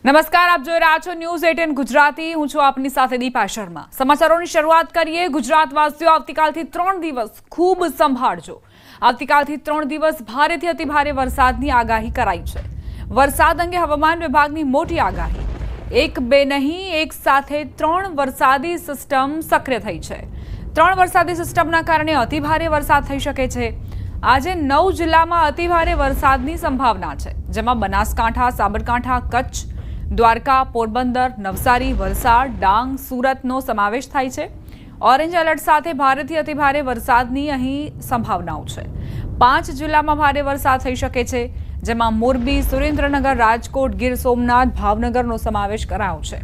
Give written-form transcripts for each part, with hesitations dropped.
નમસ્કાર, આપ જોઈ રહ્યા છો ન્યૂઝ 18 ગુજરાતી। હું છું આપની સાથે દીપા શર્મા। સમાચારોની શરૂઆત કરીએ। ગુજરાતવાસીઓ આવતીકાલથી 3 દિવસ ખૂબ સંભાળજો। આવતીકાલથી 3 દિવસ ભારેથી અતિ ભારે વરસાદની આગાહી કરાઈ છે। વરસાદ અંગે હવામાન વિભાગની મોટી આગાહી। એક બે નહીં, એક સાથે 3 વરસાદી સિસ્ટમ સક્રિય થઈ છે। 3 વરસાદી સિસ્ટમના કારણે અતિ ભારે વરસાદ થઈ શકે છે। આજે 9 જિલ્લામાં અતિ ભારે વરસાદની સંભાવના છે, જેમાં બનાસકાંઠા, સાબરકાંઠા, કચ્છ, દ્વારકા, પોરબંદર, નવસારી, વલસાડ, ડાંગ, સુરતનો સમાવેશ થાય છે। ઓરેન્જ એલર્ટ સાથે ભારેથી અતિ ભારે વરસાદની અહીં સંભાવનાઓ છે। 5 જિલ્લામાં ભારે વરસાદ થઈ શકે છે, જેમાં મોરબી, સુરેન્દ્રનગર, રાજકોટ, ગીર સોમનાથ, ભાવનગરનો સમાવેશ કરાયો છે।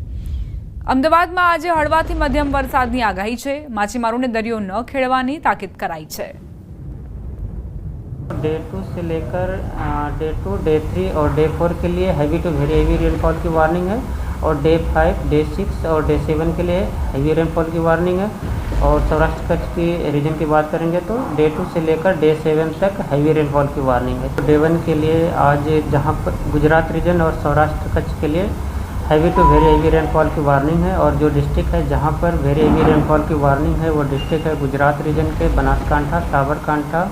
અમદાવાદમાં આજે હળવાથી મધ્યમ વરસાદની આગાહી છે। માછીમારોને દરિયો ન ખેડવાની તાકીદ કરાઈ છે। डे 2 से लेकर डे 2, डे 3 और डे 4 के लिए heavy to very heavy rainfall की वार्निंग है, और डे 5, डे 6 और डे 7 के लिए हैवी रेनफॉल की वार्निंग है। और सौराष्ट्र कच्छ की रीजन की बात करेंगे तो डे 2 से लेकर डे 7 तक हैवी रेनफॉल की वार्निंग है। डे 1 के लिए आज जहां पर गुजरात रीजन और सौराष्ट्र कच्छ के लिए heavy to very heavy rainfall की वार्निंग है, और जो डिस्ट्रिक्ट है जहां पर वेरी हैवी रेनफॉल की वार्निंग है वो डिस्ट्रिक्ट है गुजरात रीजन के बनासकांठा, साबरकांठा,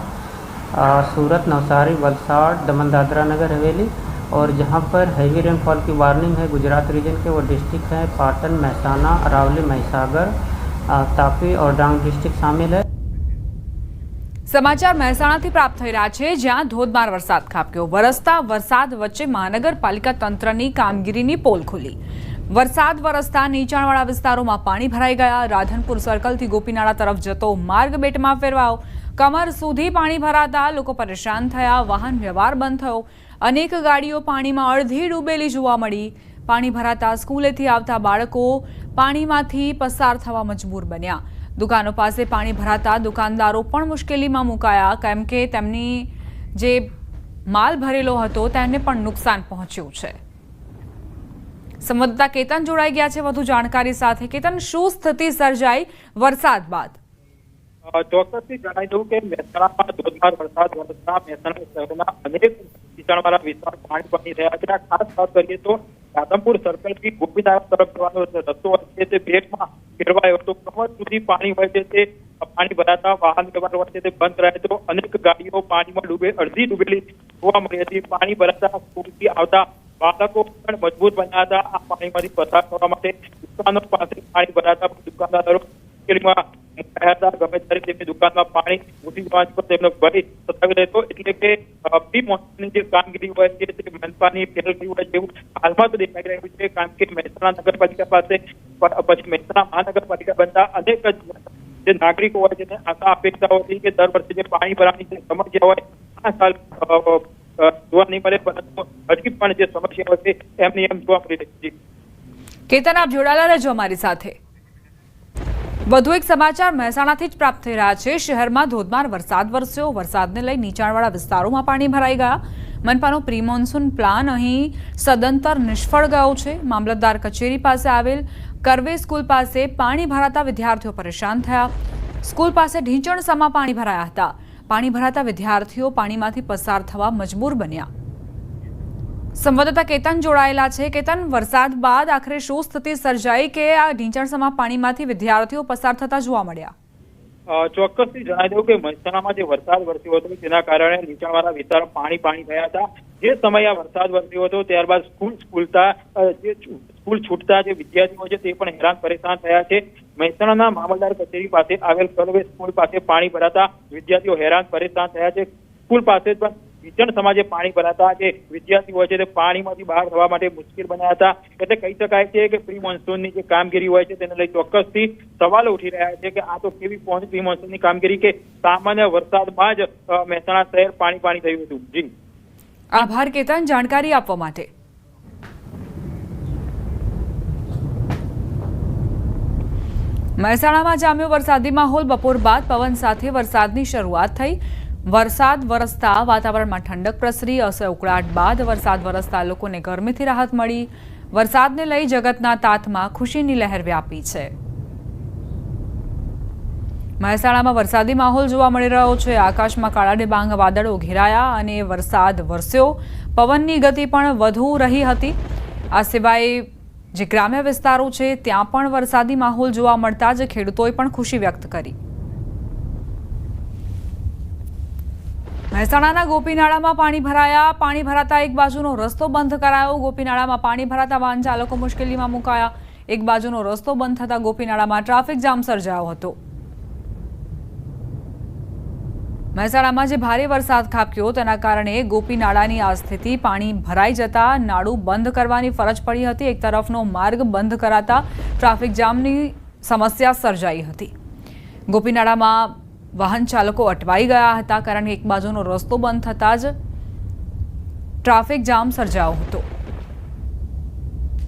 सूरत, नवसारी, वलसाड़, दमन, दादरा नगर हवेली। और जहां पर हैवी रेनफॉल की वार्निंग है गुजरात रीजन के वो डिस्ट्रिक्ट हैं पाटन, महसाना, अरावली, महिसागर, तापी और डांग डिस्ट्रिक्ट शामिल है। समाचार મહેસાણાથી પ્રાપ્ત થઈ રહ્યા છે, જ્યાં ધોધમાર વરસાદ ખાબક્યો। વરસતા વરસાદ વચ્ચે મહાનગરપાલિકા તંત્રની કામગીરીની પોલ ખુલી। વરસાદ વરસતા નીચાણવાળા વિસ્તારોમાં પાણી ભરાઈ ગયા। રાધનપુર સર્કલથી ગોપીનાળા તરફ જતો માર્ગ બેટમાં ફેરવાયો। કમર સુધી પાણી ભરાતા લોકો પરેશાન થયા। વાહન વ્યવહાર બંધ થયો। અનેક ગાડીઓ પાણીમાં અડધી ડૂબેલી જોવા મળી। પાણી ભરાતા સ્કૂલેથી આવતા બાળકો પાણીમાંથી પસાર થવા મજબૂર બન્યા। દુકાનો પાસે પાણી ભરાતા દુકાનદારો પણ મુશ્કેલીમાં મુકાયા, કેમ કે તેમની જે માલ ભરેલો હતો તેને પણ નુકસાન પહોંચ્યું છે। સંવાદદાતા કેતન જોડાઈ ગયા છે વધુ જાણકારી સાથે। કેતન, શું સ્થિતિ સર્જાઈ વરસાદ બાદ? ચોક્કસથી જણાવી દઉં કે મહેસાણામાં ધોધમાર વરસાદ વરસતા મહેસાણા શહેરના અનેક નીચાણવાળા વિસ્તાર પાણી થયા છે। ખાસ વાત કરીએ તો રાધનપુર સર્કલથી ગોપીનાથ તરફ જવાનો રસ્તો હોય તે બેટમાં ફેરવાયો હતો। કમર સુધી પાણી હોય છે તે પાણી ભરાતા વાહન વ્યવહાર હોય છે તે બંધ રહે તો અનેક ગાડીઓ પાણીમાં અડધી ડૂબેલી જોવા મળી હતી। પાણી ભરાતા સ્કૂલથી આવતા બાળકો પણ મજબૂર બન્યા હતા આ પાણીમાંથી પસાર થવા માટે। દુકાનો પાસે પાણી ભરાતા દુકાનદારો મુશ્કેલીમાં મુકાયા હતા। ગમે ત્યારે તેમની દુકાનમાં પાણી ઘૂસી જવા પર તેમનો ભય સતાવી રહેતો, એટલે કે પ્રી મોન્સૂનની જે કામગીરી હોય છે તે મનપાની ફેલ થઈ હોય તેવું હાલમાં તો દેખાઈ રહ્યું છે। કારણ કે મહેસાણા નગરપાલિકા પાસે પછી મહેસાણા મહાનગરપાલિકા બનતા અનેક જે નાગરિકો હોય છે તેને આશા અપેક્ષાઓ હતી કે દર વર્ષે જે પાણી ભરાવાની જે સમસ્યા હોય આ સાલ જોવા નહીં મળે, પરંતુ હજી પણ જે સમસ્યા હોય છે એમની એમ જોવા મળી રહી છે। કેતન, આપ જોડાયેલા રહેજો અમારી સાથે। વધુ એક સમાચાર મહેસાણાથી જ પ્રાપ્ત થઈ રહ્યા છે। શહેરમાં ધોધમાર વરસાદ વરસ્યો। વરસાદને લઈ નીચાણવાળા વિસ્તારોમાં પાણી ભરાઈ ગયા। મનપાનો પ્રી મોન્સૂન પ્લાન અહીં સદંતર નિષ્ફળ ગયો છે। મામલતદાર કચેરી પાસે આવેલ કરવે સ્કૂલ પાસે પાણી ભરાતા વિદ્યાર્થીઓ પરેશાન થયા। સ્કૂલ પાસે ઢીંચણસામાં પાણી ભરાયા હતા। પાણી ભરાતા વિદ્યાર્થીઓ પાણીમાંથી પસાર થવા મજબૂર બન્યા। સંવાદદાતા કેતન જોડાયેલા છે। કેતન, વરસાદ બાદ આખરે શું સ્થિતિ સર્જાઈ કે આ ઢીંચણસામાં પાણીમાંથી વિદ્યાર્થીઓ પસાર થતા જોવા મળ્યા? ચોક્કસથી જણાવી દઉં કે મહેસાણામાં જે વરસાદ વરસ્યો હતો તેના કારણે નીચાણવાળા વિસ્તારો પાણી થયા હતા। જે સમયે આ વરસાદ વરસ્યો હતો ત્યારબાદ સ્કૂલ છૂટતા જે વિદ્યાર્થીઓ છે તે પણ હેરાન પરેશાન થયા છે। મહેસાણાના મામલતદાર કચેરી પાસે આવેલ કરવે સ્કૂલ પાસે પાણી ભરાતા વિદ્યાર્થીઓ હેરાન પરેશાન થયા છે। સ્કૂલ પાસે પણ ઢીંચણ સમાજે પાણી ભરાતા જે વિદ્યાર્થીઓ હોય છે તે પાણીમાંથી બહાર થવા માટે મુશ્કેલ બન્યા હતા। એટલે કહી શકાય છે કે પ્રી મોન્સૂનની જે કામગીરી હોય છે તેને લઈ ચોક્કસથી સવાલો ઉઠી રહ્યા છે કે આ તો કેવી પ્રી મોન્સૂનની કામગીરી કે સામાન્ય વરસાદમાં જ મહેસાણા શહેર પાણી થયું હતું। જી આભાર કેતન, જાણકારી આપવા માટે। મહેસાણામાં જામ્યો વરસાદી માહોલ। બપોર બાદ પવન સાથે વરસાદની શરૂઆત થઈ। વરસાદ વરસતા વાતાવરણમાં ઠંડક પ્રસરી। અસહ્ય ઉકળાટ બાદ વરસાદ વરસતા લોકોને ગરમીથી રાહત મળી। વરસાદને લઈ જગતના તાતમાં ખુશીની લહેર વ્યાપી છે। મહેસાણામાં વરસાદી માહોલ જોવા મળી રહ્યો છે। આકાશમાં કાળા ડિબાંગ વાદળો ઘેરાયા અને વરસાદ વરસ્યો। પવનની ગતિ પણ વધુ રહી હતી। આ સિવાય જે ગ્રામ્ય વિસ્તારો છે ત્યાં પણ વરસાદી માહોલ જોવા મળતા જ ખેડૂતોએ પણ ખુશી વ્યક્ત કરી. મહેસાણાના ગોપીનાળામાં પાણી ભરાયા. પાણી ભરાતા એક બાજુનો રસ્તો બંધ કરાયો. ગોપીનાળામાં પાણી ભરાતા વાહન ચાલકો મુશ્કેલીમાં મુકાયા. એક બાજુનો રસ્તો બંધ થતા ગોપીનાળામાં ટ્રાફિક જામ સર્જાયો હતો. મહેસાણામાં જે ભારે વરસાદ ખાબક્યો તેના કારણે ગોપીનાળાની આ સ્થિતિ. પાણી ભરાઈ જતા નાળું બંધ કરવાની ફરજ પડી હતી. એક તરફનો માર્ગ બંધ કરાતા ટ્રાફિક જામની સમસ્યા સર્જાઈ હતી. ગોપીનાળામાં વાહન ચાલકો અટવાઈ ગયા હતા કારણ કે એક બાજુનો રસ્તો બંધ થતાં જ ટ્રાફિક જામ સર્જાયો હતો.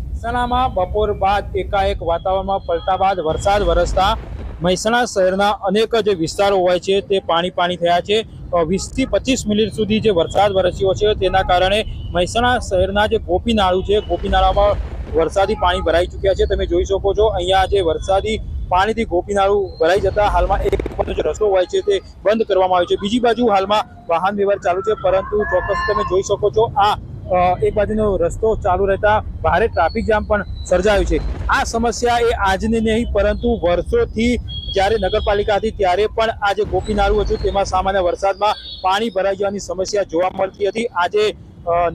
મહેસાણામાં બપોર બાદ એકાએક વાતાવરણમાં પલટા બાદ વરસાદ વરસતા મહેસાણા શહેરના અનેક જે વિસ્તારો હોય છે તે પાણી થયા છે. 20 થી 25 મિનિટ સુધી જે વરસાદ વરસ્યો છે તેના કારણે મહેસાણા શહેરના જે ગોપીનાળું છે ગોપીનાળામાં વરસાદી પાણી ભરાઈ ચૂક્યા છે. તમે જોઈ શકો છો અહીંયા જે વરસાદી પાણીથી ગોપીનાળું ભરાઈ જતા હાલમાં એક બાજુ જે રસ્તો હોય છે તે બંધ કરવામાં આવ્યો છે. બીજી બાજુ હાલમાં વાહન વ્યવહાર ચાલુ છે, પરંતુ ચોક્કસ તમે જોઈ શકો છો આ એક બાજુનો રસ્તો ચાલુ રહેતા ભારે ટ્રાફિક જામ પણ સર્જાયું છે. આ સમસ્યા એ આજની નહીં પરંતુ વર્ષોથી જ્યારે નગરપાલિકા હતી ત્યારે પણ આ જે ગોપીનાળું હતું તેમાં સામાન્ય વરસાદમાં પાણી ભરાઈ જવાની સમસ્યા જોવા મળતી હતી. આજે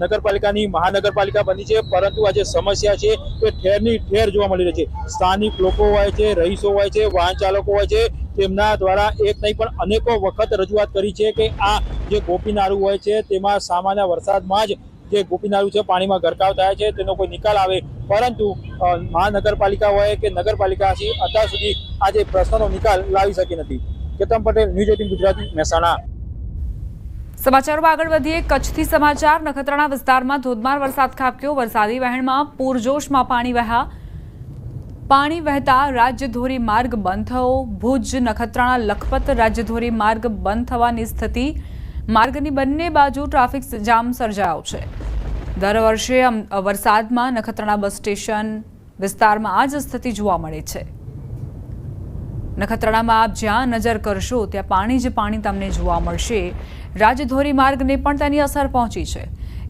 નગરપાલિકાની મહાનગરપાલિકા બની છે, પરંતુ આ જે સમસ્યા છે તે ઠેરની ઠેર જોવા મળી રહી છે. સ્થાનિક લોકો હોય છે, રહીશો હોય છે, વાહન ચાલકો હોય છે, તેમના દ્વારા એક નહીં પણ અનેકો વખત રજૂઆત કરી છે કે આ જે ગોપીનાળું હોય છે તેમાં સામાન્ય વરસાદમાં જ જે ગોપીનાળું છે પાણીમાં ગરકાવ થાય છે, તેનો કોઈ નિકાલ આવે, પરંતુ મહાનગરપાલિકા હોય કે નગરપાલિકા છે અત્યાર સુધી આ જે પ્રશ્નનો નિકાલ લાવી શકી નથી. કેતન પટેલ, ન્યૂઝ 18 ગુજરાતી, મહેસાણા. સમાચારોમાં આગળ વધીએ. કચ્છથી સમાચાર. નખત્રાણા વિસ્તારમાં ધોધમાર વરસાદ ખાબક્યો. વરસાદી વહેણમાં પૂરજોશમાં પાણી વહ્યા. પાણી વહેતા રાજ્યધોરી માર્ગ બંધ થયો. ભુજ નખત્રાણા લખપત રાજ્યધોરી માર્ગ બંધ થવાની સ્થિતિ. માર્ગની બંને બાજુ ટ્રાફિક જામ સર્જાયો છે. દર વર્ષે વરસાદમાં નખત્રાણા બસ સ્ટેશન વિસ્તારમાં આ જ સ્થિતિ જોવા મળે છે. નખત્રાણામાં આપ જ્યાં નજર કરશો ત્યાં પાણી જ પાણી તમને જોવા મળશે. રાજ્યધોરી માર્ગને પણ તેની અસર પહોંચી છે,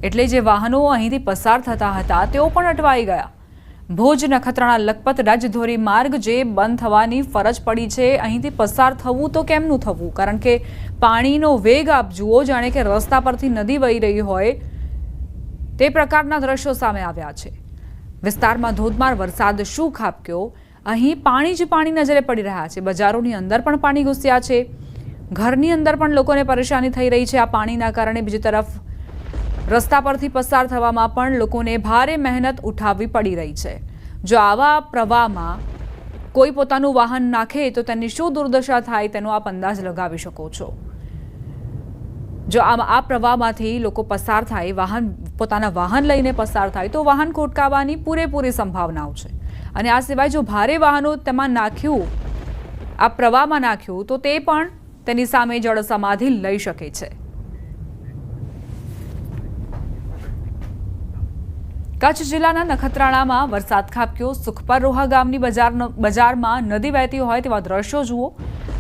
એટલે જે વાહનો અહીંથી પસાર થતા હતા તેઓ પણ અટવાઈ ગયા. ભુજ નખત્રાણા લખપત રાજ્યધોરી માર્ગ જે બંધ થવાની ફરજ પડી છે, અહીંથી પસાર થવું તો કેમનું થવું, કારણ કે પાણીનો વેગ આપ જુઓ જાણે કે રસ્તા પરથી નદી વહી રહી હોય તે પ્રકારના દ્રશ્યો સામે આવ્યા છે. વિસ્તારમાં ધોધમાર વરસાદ શું ખાબક્યો, અહીં પાણી જ પાણી નજરે પડી રહ્યા છે. બજારોની અંદર પણ પાણી ઘૂસ્યા છે. ઘરની અંદર પણ લોકોને પરેશાની થઈ રહી છે આ પાણીના કારણે. બીજી તરફ રસ્તા પરથી પસાર થવામાં પણ લોકોને ભારે મહેનત ઉઠાવવી પડી રહી છે. જો આવા પ્રવાહમાં કોઈ પોતાનું વાહન નાખે તો તેની શું દુર્દશા થાય તેનો આપ અંદાજ લગાવી શકો છો. જો આ પ્રવાહમાંથી લોકો પસાર થાય, પોતાના વાહન લઈને પસાર થાય તો વાહન ખોટકાવાની પૂરેપૂરી સંભાવનાઓ છે. અને આ સિવાય જો ભારે વાહનો તેમાં નાખ્યું, આ પ્રવાહમાં નાખ્યું, તો તે પણ તેની સામે જળ સમાધિ લઈ શકે છે. કચ્છ જિલ્લાના નખત્રાણામાં વરસાદ ખાબક્યો. સુખપર રોહા ગામની બજારમાં નદી વહેતી હોય તેવા દ્રશ્યો જુઓ.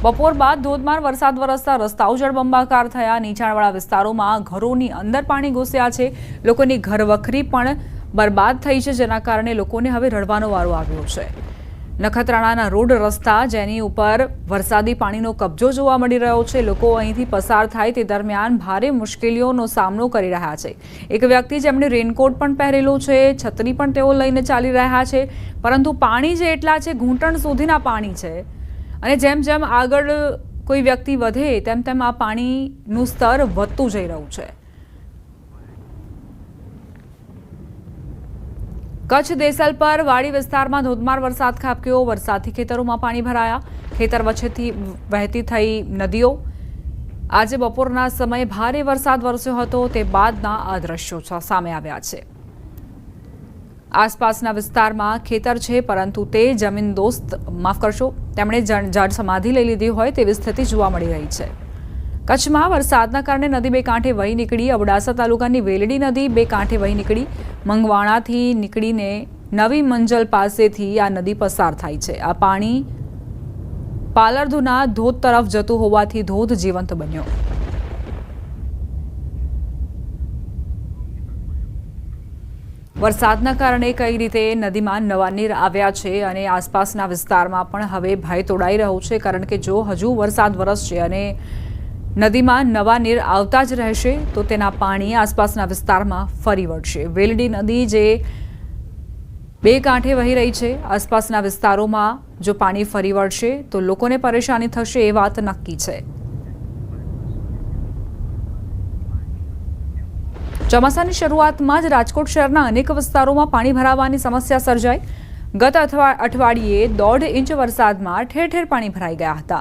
બપોર બાદ ધોધમાર વરસાદ વરસતા રસ્તાઓ જળબંબાકાર થયા. નીચાણવાળા વિસ્તારોમાં ઘરોની અંદર પાણી ઘૂસ્યા છે. લોકોની ઘરવખરી પણ બરબાદ થઈ છે, જેના કારણે લોકોને હવે રડવાનો વારો આવ્યો છે. નખત્રાણાના રોડ રસ્તા જેની ઉપર વરસાદી પાણીનો કબજો જોવા મળી રહ્યો છે. લોકો અહીંથી પસાર થાય તે દરમિયાન ભારે મુશ્કેલીઓનો સામનો કરી રહ્યા છે. એક વ્યક્તિ જેમણે રેનકોટ પણ પહેરેલો છે, છત્રી પણ તેઓ લઈને ચાલી રહ્યા છે, પરંતુ પાણી જે એટલા છે, ઘૂંટણ સુધીના પાણી છે. અને જેમ જેમ આગળ કોઈ વ્યક્તિ વધે તેમ તેમ આ પાણીનું સ્તર વધતું જઈ રહ્યું છે. કચ્છ દેસલપર વાડી વિસ્તારમાં ધોધમાર વરસાદ ખાબક્યો. વરસાદથી ખેતરોમાં પાણી ભરાયા. ખેતર વચ્ચેથી વહેતી થઈ નદીઓ. આજે બપોરના સમયે ભારે વરસાદ વરસ્યો હતો, તે બાદના આ દ્રશ્યો સામે આવ્યા છે. આસપાસના વિસ્તારમાં ખેતર છે, પરંતુ તે જમીનદોસ્ત, માફ કરશો, તેમણે જળ સમાધિ લઈ લીધી હોય તેવી સ્થિતિ જોવા મળી રહી છે. કચ્છમાં વરસાદના કારણે નદી બે કાંઠે વહી નીકળી. અબડાસા તાલુકાની વેલડી નદી બે કાંઠે વહી નીકળી. મંગવાણાથી નીકળીને નવી મંજલ પાસેથી આ નદી પસાર થાય છે. આ પાણી પાલરધુના ધોધ તરફ જતું હોવાથી ધોધ જીવંત બન્યો. વરસાદના કારણે કઈ રીતે નદીમાં નવા નીર આવ્યા છે અને આસપાસના વિસ્તારમાં પણ હવે ભય તોડાઈ રહ્યો છે, કારણ કે જો હજુ વરસાદ વરસશે અને નદીમાં નવા નીર આવતા જ રહેશે તો તેના પાણી આસપાસના વિસ્તારમાં ફરી વળશે. વેલડી નદી જે બે કાંઠે વહી રહી છે, આસપાસના વિસ્તારોમાં જો પાણી ફરી વળશે તો લોકોને પરેશાની થશે એ વાત નક્કી છે. ચોમાસાની શરૂઆતમાં જ રાજકોટ શહેરના અનેક વિસ્તારોમાં પાણી ભરાવાની સમસ્યા સર્જાઈ. ગત અઠવાડિયે 1.5 ઇંચ વરસાદમાં ઠેર ઠેર પાણી ભરાઈ ગયા હતા.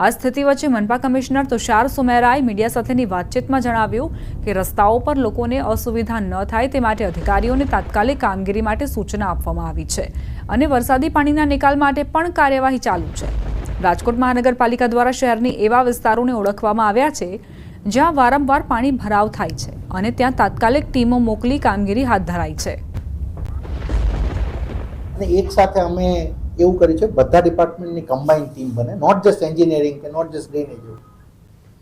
આ સ્થિતિ વચ્ચે મનપા કમિશનર તુષાર સુમેરાએ મીડિયા સાથેની વાતચીતમાં જણાવ્યું કે રસ્તાઓ પર લોકોને અસુવિધા ન થાય તે માટે અધિકારીઓને તાત્કાલિક કામગીરી માટે સૂચના આપવામાં આવી છે અને વરસાદી પાણીના નિકાલ માટે પણ કાર્યવાહી ચાલુ છે. રાજકોટ મહાનગરપાલિકા દ્વારા શહેરની એવા વિસ્તારોને ઓળખવામાં આવ્યા છે જ્યાં વારંવાર પાણી ભરાવ થાય છે અને ત્યાં તાત્કાલિક ટીમો મોકલી કામગીરી હાથ ધરાઈ છે. અને એક સાથે અમે એવું કર્યું છે બધા ડિપાર્ટમેન્ટની કમ્બાઇન્ડ ટીમ બને, નોટ જસ્ટ એન્જિનિયરિંગ કે નોટ જસ્ટ ડ્રેનેજ,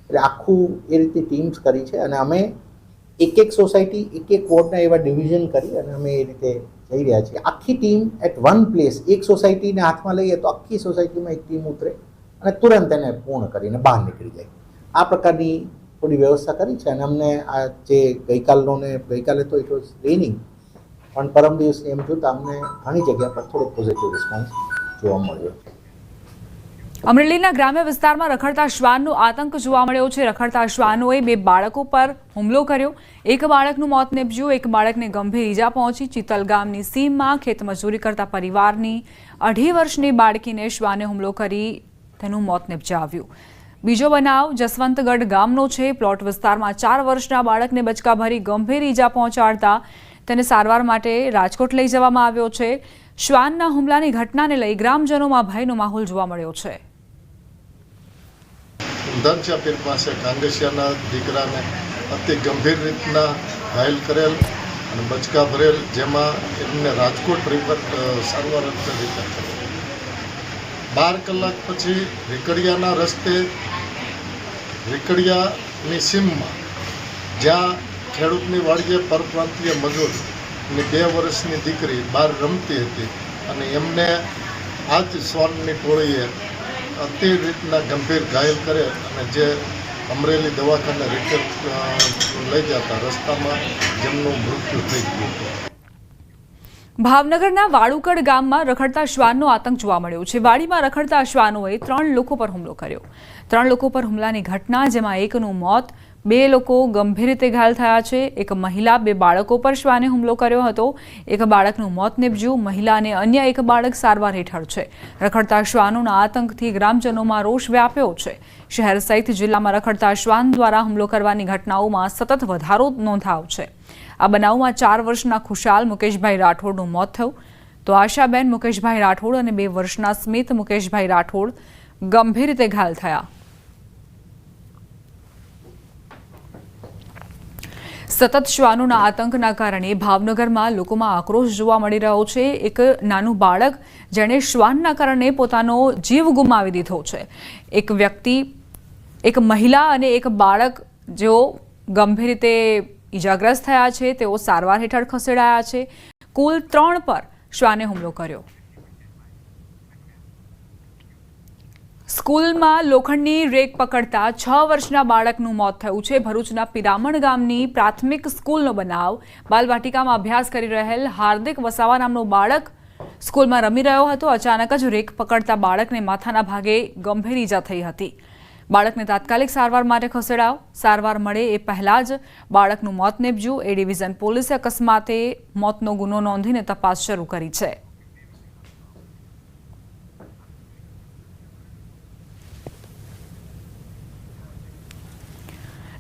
એટલે આખું એ રીતે ટીમ્સ કરી છે અને અમે એક સોસાયટી એક વોર્ડના એવા ડિવિઝન કરી અને અમે એ રીતે જઈ રહ્યા છીએ. આખી ટીમ એટ વન પ્લેસ, એક સોસાયટીને હાથમાં લઈએ તો આખી સોસાયટીમાં એક ટીમ ઉતરે અને તુરંત એને પૂર્ણ કરીને બહાર નીકળી જાય. આ પ્રકારની થોડી વ્યવસ્થા કરી છે અને અમને આ જે ગઈકાલે તો ઇટ વોઝ રેનિંગ, પણ પરમ દિવસની એમ જોતા અમને ઘણી જગ્યા પર થોડો પોઝિટિવ રિસ્પોન્સ જોવા મળ્યો. અમરેલીના ગ્રામ્ય વિસ્તારમાં રખડતા શ્વાનનો આતંક જોવા મળ્યો છે. રખડતા શ્વાનોએ 2 બાળકો પર હુમલો કર્યો. એક બાળકનું મોત નીપજ્યું, એક બાળકને ગંભીર ઈજા પહોંચી. ચિતલ ગામની સીમમાં ખેતમજૂરી કરતા પરિવારની 2.5 વર્ષની બાળકીને શ્વાને હુમલો કરી તેનું મોત નીપજાવ્યું. બીજો બનાવ જસવંતગઢ ગામનો છે. પ્લોટ વિસ્તારમાં 4 વર્ષના બાળકને બચકા ભરી ગંભીર ઈજા પહોંચાડતા તેને સારવાર માટે રાજકોટ લઈ જવામાં આવ્યો છે. શ્વાનના હુમલાની ઘટનાને લઈ ગ્રામજનોમાં ભયનો માહોલ જોવા મળ્યો છે. ધનશાપીર પાસે કાંગેશિયાના દીકરાને અતિ ગંભીર રીતના ઘાયલ કરેલ અને બચકા ભરેલ, જેમાં એમને રાજકોટ રિફર સારવાર રીતે 12 કલાક પછી રીકડિયાના રસ્તે રીકડિયાની સીમમાં જ્યાં ખેડૂતની વાડીએ પરપ્રાંતીય મજૂરની 2 વર્ષની દીકરી બહાર રમતી હતી અને એમને આ જ શ્વાનની ટોળીએ અતિ રીતના ગંભીર ઘાયલ કરે અને જે અમરેલી દવાખાને રિફર લઈ જતા રસ્તામાં જેમનું મૃત્યુ થઈ ગયું હતું. ભાવનગરના વાળુકડ ગામમાં રખડતા શ્વાનનો આતંક જોવા મળ્યો છે. વાડીમાં રખડતા શ્વાનોએ 3 લોકો પર હુમલો કર્યો. 3 લોકો પર હુમલાની ઘટના, જેમાં એકનું મોત, 2 લોકો ગંભીર રીતે ઘાયલ થયા છે. એક મહિલા 2 બાળકો પર શ્વાને હુમલો કર્યો હતો. એક બાળકનું મોત નીપજ્યું. મહિલા અને અન્ય એક બાળક સારવાર હેઠળ છે. રખડતા શ્વાનોના આતંકથી ગ્રામજનોમાં રોષ વ્યાપ્યો છે. શહેર સહિત જિલ્લામાં રખડતા શ્વાન દ્વારા હુમલો કરવાની ઘટનાઓમાં સતત વધારો નોંધાયો છે. આ બનાવમાં 4 વર્ષના ખુશાલ મુકેશભાઈ રાઠોડનું મોત થયું તો આશાબેન મુકેશભાઈ રાઠોડ અને 2 વર્ષના સ્મિત મુકેશભાઈ રાઠોડ ગંભીર રીતે ઘાયલ થયા. સતત શ્વાનોના આતંકના કારણે ભાવનગરમાં લોકોમાં આક્રોશ જોવા મળી રહ્યો છે. એક નાનું બાળક જેણે શ્વાનના કારણે પોતાનો જીવ ગુમાવી દીધો છે. એક વ્યક્તિ, એક મહિલા અને એક બાળક જેઓ ગંભીર રીતે ઈજાગ્રસ્ત થયા છે, તેઓ સારવાર હેઠળ ખસેડાયા છે. કુલ 3 પર શ્વાને હુમલો કર્યો. સ્કૂલમાં લોખંડની રેક પકડતા 6 વર્ષના બાળકનું મોત થયું છે. ભરૂચના પિરામણ ગામની પ્રાથમિક સ્કૂલનો બનાવ. બાલવાટિકામાં અભ્યાસ કરી રહેલ હાર્દિક વસાવા નામનો બાળક સ્કૂલમાં રમી રહ્યો હતો. અચાનક જ રેક પકડતા બાળકને માથાના ભાગે ગંભીર ઈજા થઈ હતી. બાળકને તાત્કાલિક સારવાર માટે ખસેડાયો. સારવાર મળે એ પહેલાં જ બાળકનું મોત નીપજ્યું. એ ડિવિઝન પોલીસે અકસ્માતે મોતનો ગુનો નોંધીને તપાસ શરૂ કરી છે.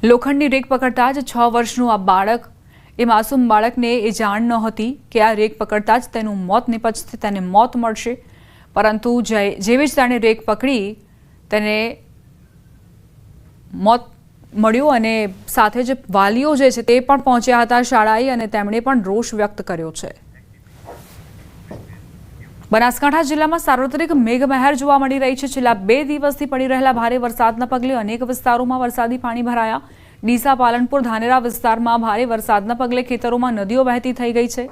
લોખંડની રેક પકડતા જ 6 વર્ષનું આ બાળક, એ માસૂમ બાળકને એ જાણ નહોતી કે આ રેક પકડતા જ તેનું મોત નીપજશે, તેને મોત મળશે. પરંતુ જેવી જ તેણે રેક પકડી તેને મોત મળ્યું અને સાથે જ વાલીઓ જે છે તે પણ પહોંચ્યા હતા શાળાએ અને તેમણે પણ રોષ વ્યક્ત કર્યો છે. બનાસકાંઠા જિલ્લામાં સાર્વત્રિક મેઘમહેર જોવા મળી રહી છે. છેલ્લા 2 દિવસથી પડી રહેલા ભારે વરસાદના પગલે અનેક વિસ્તારોમાં વરસાદી પાણી ભરાયા. ડીસા, પાલનપુર, ધાનેરા વિસ્તારમાં ભારે વરસાદના પગલે ખેતરોમાં નદીઓ વહેતી થઈ ગઈ છે.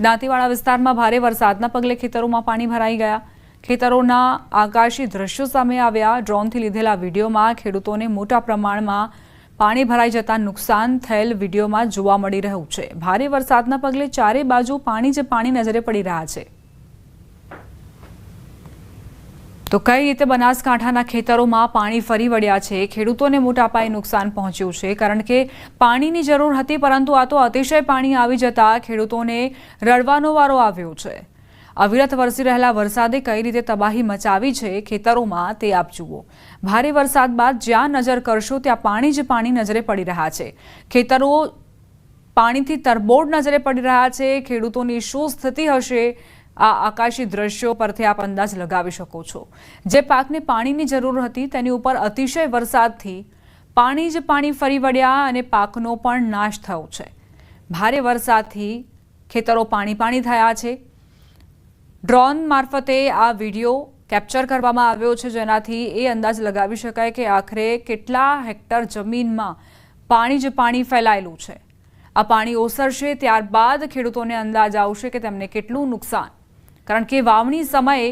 દાંતીવાડા વિસ્તારમાં ભારે વરસાદના પગલે ખેતરોમાં પાણી ભરાઈ ગયા. ખેતરોના આકાશી દ્રશ્યો સામે આવ્યા. ડ્રોનથી લીધેલા વિડીયોમાં ખેડૂતોને મોટા પ્રમાણમાં પાણી ભરાઈ જતા નુકસાન થયેલ વિડીયોમાં જોવા મળી રહ્યું છે. ભારે વરસાદના પગલે ચારે બાજુ પાણી જ પાણી નજરે પડી રહ્યા છે. તો કઈ રીતે બનાસકાંઠાના ખેતરોમાં પાણી ફરી વળ્યા છે? ખેડૂતોને મોટા પાયે નુકસાન પહોંચ્યું છે, કારણ કે પાણીની જરૂર હતી, પરંતુ આ તો અતિશય પાણી આવી જતા ખેડૂતોને રડવાનો વારો આવ્યો છે. અવિરત વરસી રહેલા વરસાદે કઈ રીતે તબાહી મચાવી છે ખેતરોમાં તે આપ જુઓ. ભારે વરસાદ બાદ જ્યાં નજર કરશો ત્યાં પાણી જ પાણી નજરે પડી રહ્યા છે. ખેતરો પાણીથી તરબોળ નજરે પડી રહ્યા છે. ખેડૂતોની શું સ્થિતિ હશે? આ આકાશી દ્રશ્યો પરથી આપ અંદાજ લગાવી શકો છો. જે પાકને પાણીની જરૂર હતી તેની ઉપર અતિશય વરસાદથી પાણી જ પાણી ફરી વળ્યા અને પાકનો પણ નાશ થયો છે. ભારે વરસાદથી ખેતરો પાણી પાણી થયા છે. ડ્રોન મારફતે આ વિડીયો કેપ્ચર કરવામાં આવ્યો છે, જેનાથી એ અંદાજ લગાવી શકાય કે આખરે કેટલા હેક્ટર જમીનમાં પાણી જ પાણી ફેલાયેલું છે. આ પાણી ઓસરશે ત્યારબાદ ખેડૂતોને અંદાજ આવશે કે તેમને કેટલું નુકસાન, કારણ કે વાવણી સમયે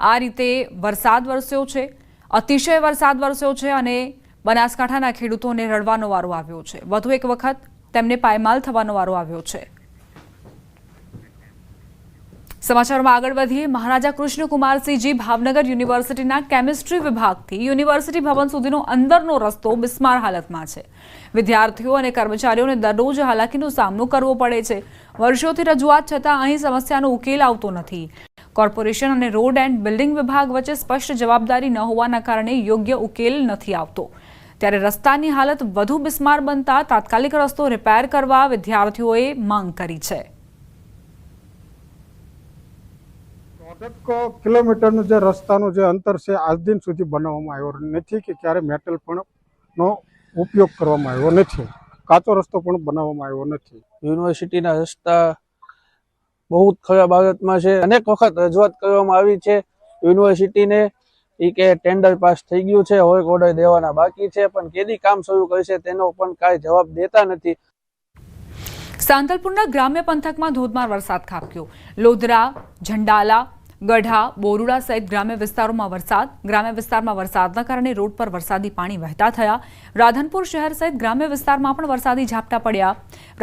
આ રીતે વરસાદ વરસ્યો છે, અતિશય વરસાદ વરસ્યો છે અને બનાસકાંઠાના ખેડૂતોને રડવાનો વારો આવ્યો છે. વધુ એક વખત તેમને પાયમાલ થવાનો વારો આવ્યો છે. સમાચારમાં આગળ વધીએ. મહારાજા કૃષ્ણકુમારસિંહજી ભાવનગર યુનિવર્સિટીના કેમિસ્ટ્રી વિભાગથી યુનિવર્સિટી ભવન સુધીનો અંદરનો રસ્તો બિસ્માર હાલતમાં છે. વિદ્યાર્થીઓ અને કર્મચારીઓને દરરોજ હાલાકીનો સામનો કરવો પડે છે. વર્ષોથી રજૂઆત છતાં અહીં સમસ્યાનો ઉકેલ આવતો નથી. કોર્પોરેશન અને રોડ એન્ડ બિલ્ડિંગ વિભાગ વચ્ચે સ્પષ્ટ જવાબદારી ન હોવાના કારણે યોગ્ય ઉકેલ નથી આવતો. ત્યારે રસ્તાની હાલત વધુ બિસ્માર બનતા તાત્કાલિક રસ્તો રિપેર કરવા વિદ્યાર્થીઓએ માંગ કરી છે. 1.5 કિલોમીટરનું જે રસ્તાનું જે અંતર છે આજ દિન સુધી બનાવવામાં આવ્યો નથી કે ક્યારે મેટલ પણ નો ઉપયોગ કરવામાં આવ્યો નથી. કાચો રસ્તો પણ બનાવવામાં આવ્યો નથી. યુનિવર્સિટીના રસ્તા બહુ જ ખરાબ હાલતમાં છે. અનેક વખત રજૂઆત કરવામાં આવી છે યુનિવર્સિટીને કે ટેન્ડર પાસ થઈ ગયું છે, વર્ક ઓર્ડર દેવાના બાકી છે, પણ કેદી કામ શરૂ કરશે તેનો પણ કાંઈ જવાબ દેતા નથી. સાંતલપુરના ગ્રામ્ય પંથકમાં ધોધમાર વરસાદ ખાબક્યો. લોધરા, ઝંડાલા, ગઢા, બોરુડા સહિત ગ્રામ્ય વિસ્તારોમાં વરસાદ. ગ્રામ્ય વિસ્તારમાં વરસાદના કારણે રોડ પર વરસાદી પાણી વહેતા થયા. રાધનપુર શહેર સહિત ગ્રામ્ય વિસ્તારમાં પણ વરસાદી ઝાપટા પડ્યા.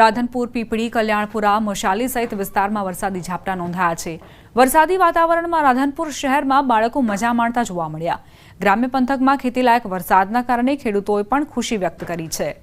રાધનપુર, પીપળી, કલ્યાણપુરા, મશાલી સહિત વિસ્તારમાં વરસાદી ઝાપટા નોંધાયા છે. વરસાદી વાતાવરણમાં રાધનપુર શહેરમાં બાળકો મજા માણતા જોવા મળ્યા. ગ્રામ્ય પંથકમાં ખેતીલાયક વરસાદના કારણે ખેડૂતોએ પણ ખુશી વ્યક્ત કરી છે.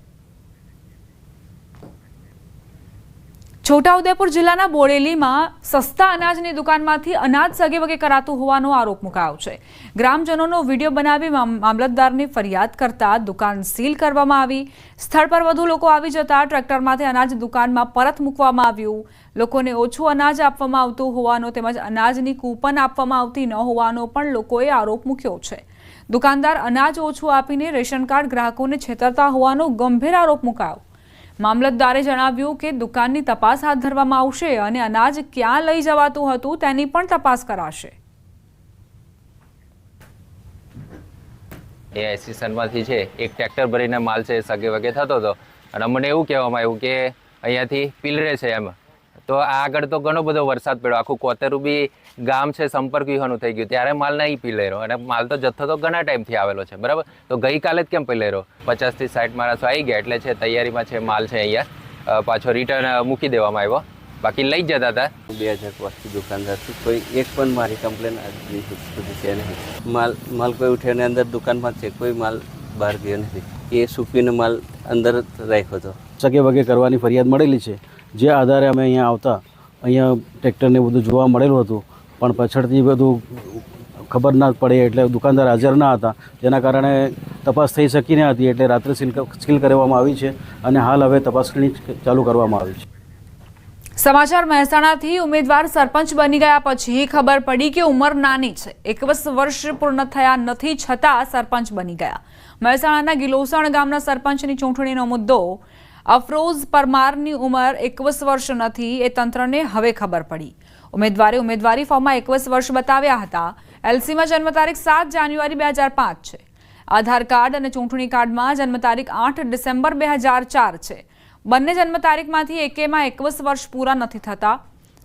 છોટાઉદેપુર જિલ્લાના બોડેલીમાં સસ્તા અનાજની દુકાનમાંથી અનાજ સગેવગે કરાતું હોવાનો આરોપ મુકાયો છે. ગ્રામજનોનો વિડીયો બનાવી મામલતદારને ફરિયાદ કરતા દુકાન સીલ કરવામાં આવી. સ્થળ પર વધુ લોકો આવી જતા ટ્રેક્ટરમાંથી અનાજ દુકાનમાં પરત મૂકવામાં આવ્યું. લોકોને ઓછું અનાજ આપવામાં આવતું હોવાનો તેમજ અનાજની કૂપન આપવામાં આવતી ન હોવાનો પણ લોકોએ આરોપ મૂક્યો છે. દુકાનદાર અનાજ ઓછું આપીને રેશન કાર્ડ ગ્રાહકોને છેતરતા હોવાનો ગંભીર આરોપ મુકાયો. મામલતદારે જણાવ્યું કે દુકાનની તપાસ હાથ ધરવામાં આવશે અને અનાજ ક્યાં લઈ જવાતું હતું તેની પણ તપાસ કરાશે. એ એસોસિએશનમાંથી છે એક ટ્રેક્ટર ભરીને માલ છે સગે વગે થતો હતો અને મને એવું કહેવામાં આવ્યું કે અહીંયાથી પિલરે છે એમ. તો આગળ તો ઘણો બધો વરસાદ પડ્યો, આખું કોતેરું બી ગામ છે સંપર્ક વિહોણું થઈ ગયું, ત્યારે માલ નહીં પીલેરો અને માલ તો જથ્થો તો ઘણા ટાઈમથી આવેલો છે, બરાબર. તો ગઈકાલે જ કેમ પીલેરો? 50 થી 60 માણસો આવી ગયા એટલે છે તૈયારીમાં છે, માલ છે અહીંયા પાછો રિટર્ન મૂકી દેવામાં આવ્યો, બાકી લઈ જ જતા હતા. 2000 વર્ષથી દુકાનદારથી કોઈ એક પણ મારી કમ્પ્લેન આજ સુધી છે નહીં. માલ કોઈ ઉઠ્યો અંદર દુકાનમાં છે, કોઈ માલ બહાર ગયો નથી. એ સૂકવીને માલ અંદર રાખ્યો હતો. સગે વગે કરવાની ફરિયાદ મળેલી છે, જે આધારે અમે અહીંયા આવતા અહીંયા ટ્રેક્ટરને બધું જોવા મળેલું હતું, પણ પાછળથી બધું ખબર ના પડે એટલે દુકાનદાર હાજર ના હતા, જેના કારણે તપાસ થઈ શકી ન હતી. એટલે રાત્રે સીલ કરવામાં આવી છે અને હાલ હવે તપાસણી ચાલુ કરવામાં આવી છે. સમાચાર મહેસાણાથી ઉમેદવાર સરપંચ બની ગયા પછી ખબર પડી કે ઉંમર નાની છે. 21 વર્ષ પૂર્ણ થયા નથી છતાં સરપંચ બની ગયા. મહેસાણાના ગિલોસણ ગામના સરપંચની ચૂંટણીનો મુદ્દો અફરોઝ પરમારની ઉંમર 21 વર્ષ નથી એ તંત્રને હવે ખબર પડી. ઉમેદવારે ઉમેદવારી ફોર્મમાં 21 વર્ષ બતાવ્યા હતા. એલસીમાં જન્મ તારીખ 7 જાન્યુઆરી 2005 છે. આધાર કાર્ડ અને ચૂંટણી કાર્ડમાં જન્મ તારીખ 8 ડિસેમ્બર 2004 છે. બંને જન્મ તારીખમાંથી એકેમાં 21 વર્ષ પૂરા નથી થતા.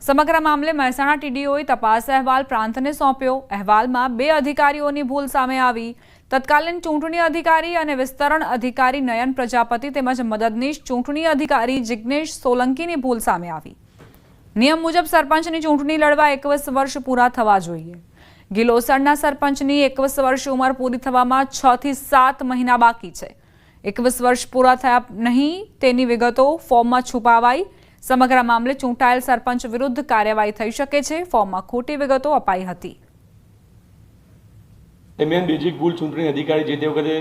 સમગ્ર મામલે મહેસાણા ટીડીઓએ તપાસ અહેવાલ પ્રાંતને સોંપ્યો. અહેવાલમાં 2 અધિકારીઓની ભૂલ સામે આવી. તત્કાલીન ચૂંટણી અધિકારી અને વિસ્તરણ અધિકારી નયન પ્રજાપતિ તેમજ મદદનીશ ચૂંટણી અધિકારી જિગ્નેશ સોલંકીની ભૂલ સામે આવી. નિયમ મુજબ સરપંચની ચૂંટણી લડવા 21 વર્ષ પૂરા થવા જોઈએ. ગિલોસણના સરપંચની 21 વર્ષ ઉંમર પૂરી થવામાં 6 થી 7 મહિના બાકી છે. 21 વર્ષ પૂરા થયા નહીં તેની વિગતો ફોર્મમાં છુપાવાઈ. સમગ્ર મામલે ચૂંટાયેલ સરપંચ વિરુદ્ધ કાર્યવાહી થઈ શકે છે. ફોર્મમાં ખોટી વિગતો અપાઈ હતી. દરમિયાન બીજી ભૂલ ચૂંટણી અધિકારી જે તે વખતે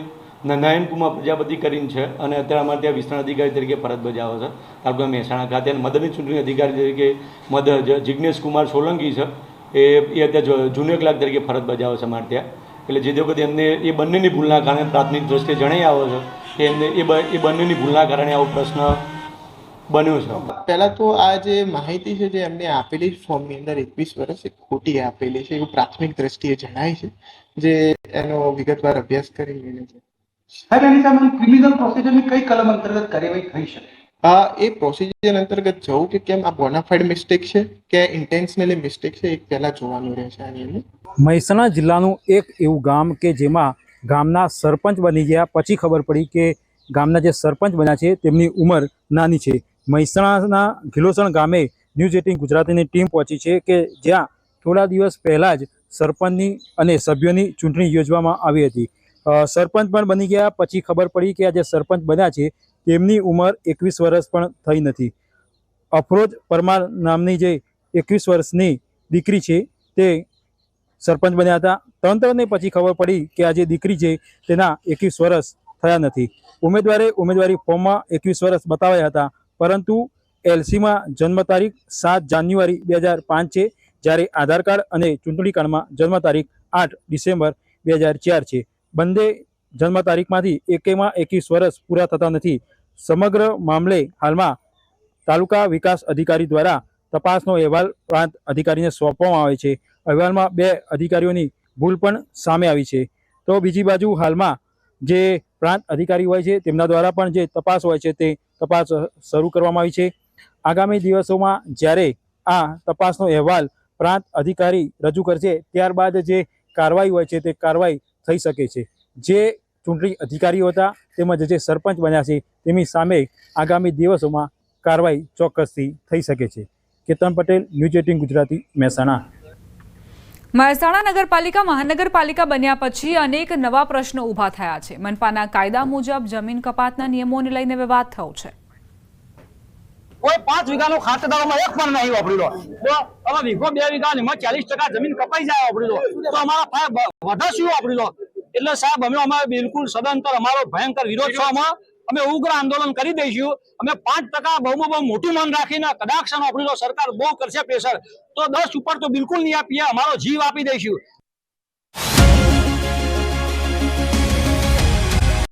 નયનકુમાર પ્રજાપતિ કરીને છે અને અત્યારે અમારે ત્યાં વિસ્તરણ અધિકારી તરીકે ફરજ બજાવે છે તાલુકા મહેસાણા ખાતે. અને મદદની ચૂંટણી અધિકારી તરીકે જિગ્નેશ કુમાર સોલંકી છે એ અત્યારે જુનિયર ક્લાર્ક તરીકે ફરજ બજાવે છે અમારે ત્યાં. એટલે જે તે વખતે એમને એ બંનેની ભૂલના કારણે પ્રાથમિક દ્રષ્ટિએ જણાઈ આવે છે કે એમને એ બંનેની ભૂલના કારણે આવો પ્રશ્ન બન્યો છે. પહેલા તો આ જે માહિતી છે જે એમને આપેલી ફોર્મની અંદર 21 વર્ષ ખોટી આપેલી છે એવું પ્રાથમિક દ્રષ્ટિએ જણાય છે, જે એનો વિગતવાર અભ્યાસ કરી લેવાનો છે. સાહેબ, એની સામે ક્રિમિનલ પ્રોસિજરની કઈ કલમ અંતર્ગત કાર્યવાહી થઈ શકે? એ પ્રોસિજર અંતર્ગત જવું કે કેમ આ બોનાફાઇડ મિસ્ટેક છે કે ઇન્ટેન્શનલી મિસ્ટેક છે, એક પહેલા જોવાનું રહેશે આની અંદર. મહેસાણા જિલ્લાનું એક એવું ગામ કે જેમાં ગામના સરપંચ બની ગયા પછી ખબર પડી કે ગામના જે સરપંચ બન્યા છે તેમની ઉંમર નાની છે. મહેસાણાના ગિલોસણ ગામે ન્યૂઝ 18 ગુજરાતીની ટીમ પહોંચી છે કે જ્યાં થોડા દિવસ પહેલાં જ સરપંચની અને સભ્યોની ચૂંટણી યોજવામાં આવી હતી. સરપંચ પણ બની ગયા પછી ખબર પડી કે આ જે સરપંચ બન્યા છે તેમની ઉંમર 21 વર્ષ પણ થઈ નથી. અફરોજ પરમાર નામની જે 21 વર્ષની દીકરી છે તે સરપંચ બન્યા હતા. તંત્રને પછી ખબર પડી કે આ જે દીકરી છે તેના 21 વર્ષ થયા નથી. ઉમેદવારી ફોર્મમાં 21 વર્ષ બતાવ્યા હતા, પરંતુ એલસીમાં જન્મ તારીખ 7 જાન્યુઆરી 2005 છે, જ્યારે આધાર કાર્ડ અને ચૂંટણી કાર્ડમાં જન્મ તારીખ 8 ડિસેમ્બર 2004 છે. બંને જન્મ તારીખમાંથી એકેમાં 21 વર્ષ પૂરા થતા નથી. સમગ્ર મામલે હાલમાં તાલુકા વિકાસ અધિકારી દ્વારા તપાસનો અહેવાલ પ્રાંત અધિકારીને સોંપવામાં આવે છે. અહેવાલમાં 2 અધિકારીઓની ભૂલ પણ સામે આવી છે. તો બીજી બાજુ હાલમાં જે પ્રાંત અધિકારી હોય છે તેમના દ્વારા પણ જે તપાસ હોય છે તે તપાસ શરૂ કરવામાં આવી છે. આગામી દિવસોમાં જ્યારે આ તપાસનો અહેવાલ પ્રાંત અધિકારી રજૂ કરશે ત્યારબાદ જે કાર્યવાહી હોય છે તે કાર્યવાહી થઈ શકે છે. જે ચૂંટણી અધિકારીઓ હતા તેમજ જે સરપંચ બન્યા છે તેમની સામે આગામી દિવસોમાં કાર્યવાહી ચોક્કસથી થઈ શકે છે. કેતન પટેલ, ન્યૂઝ 18 ગુજરાતી, મહેસાણા. મહેસાણા નગરપાલિકા મહાનગરપાલિકા બન્યા પછી અનેક નવા પ્રશ્નો ઊભા થયા છે. મનપાના કાયદા મુજબ જમીન કપાતના નિયમોને લઈને વિવાદ થયો છે. કોઈ 5 વીઘાનો ખાતેદારોમાં એક પણ નહીં વાપરી લો તો હવે વીઘો 2 વીઘા એમાં 40% જમીન કપાઈ જાય વાપરી લો તો અમારા વધારે શું વાપરી લો. એટલે સાહેબ અમે બિલકુલ સદંતર અમારો ભયંકર વિરોધ છે. અમે ઉગ્ર આંદોલન કરી દઈશું. અમે 5% બહુ મોટું મન રાખીને કદાચ વાપરી લો સરકાર બહુ કરશે પ્રેશર તો 10 ઉપર તો બિલકુલ નહીં આપીએ. અમારો જીવ આપી દઈશું.